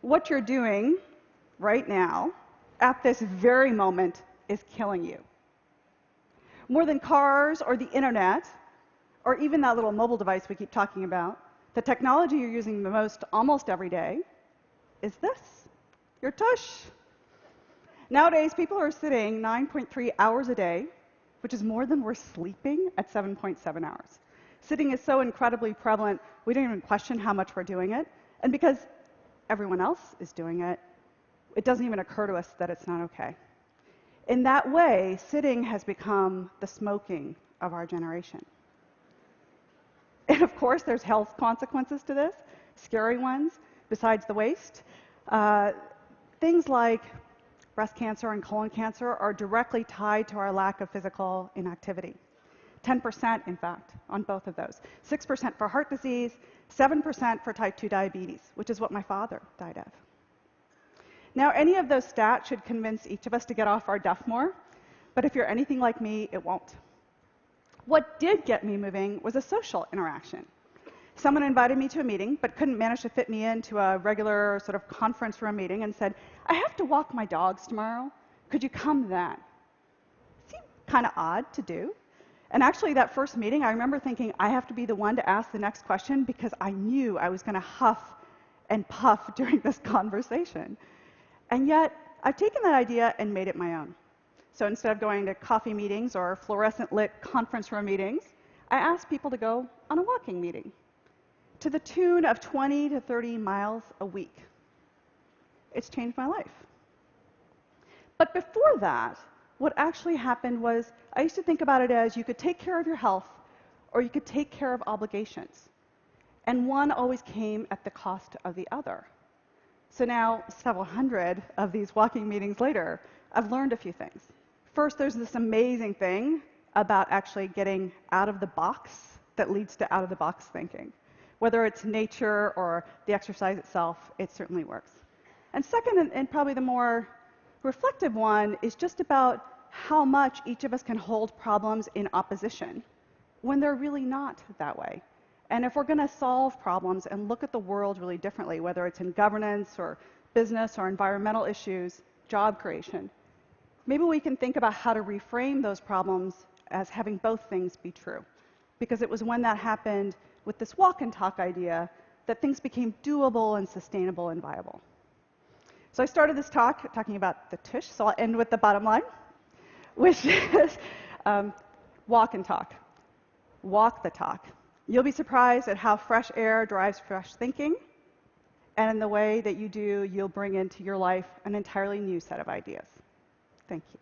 What you're doing right now, at this very moment, is killing you. More than cars or the internet, or even that little mobile device we keep talking about, the technology you're using the most almost every day is this, your tush. Nowadays, people are sitting 9.3 hours a day, which is more than we're sleeping at 7.7 hours. Sitting is so incredibly prevalent, we don't even question how much we're doing it. And because everyone else is doing it, it doesn't even occur to us that it's not okay. In that way, sitting has become the smoking of our generation. And of course, there's health consequences to this, scary ones, besides the waste. Things like breast cancer and colon cancer are directly tied to our lack of physical inactivity. 10%, in fact, on both of those. 6% for heart disease, 7% for type 2 diabetes, which is what my father died of. Now, any of those stats should convince each of us to get off our duff more, but if you're anything like me, it won't. What did get me moving was a social interaction. Someone invited me to a meeting, but couldn't manage to fit me into a regular sort of conference room meeting and said, I have to walk my dogs tomorrow. Could you come then? Seemed kind of odd to do. And actually, that first meeting, I remember thinking, I have to be the one to ask the next question because I knew I was going to huff and puff during this conversation. And yet, I've taken that idea and made it my own. So instead of going to coffee meetings or fluorescent-lit conference room meetings, I asked people to go on a walking meeting to the tune of 20 to 30 miles a week. It's changed my life. But before that, what actually happened was I used to think about it as you could take care of your health or you could take care of obligations. And one always came at the cost of the other. So now, several hundred of these walking meetings later, I've learned a few things. First, there's this amazing thing about actually getting out of the box that leads to out-of-the-box thinking. Whether it's nature or the exercise itself, it certainly works. And second, and probably the more reflective one, is just about how much each of us can hold problems in opposition when they're really not that way. And if we're going to solve problems and look at the world really differently, whether it's in governance or business or environmental issues, job creation, maybe we can think about how to reframe those problems as having both things be true. Because it was when that happened with this walk and talk idea that things became doable and sustainable and viable. So I started this talk talking about the tush, so I'll end with the bottom line, which is walk and talk. Walk the talk. You'll be surprised at how fresh air drives fresh thinking, and in the way that you do, you'll bring into your life an entirely new set of ideas. Thank you.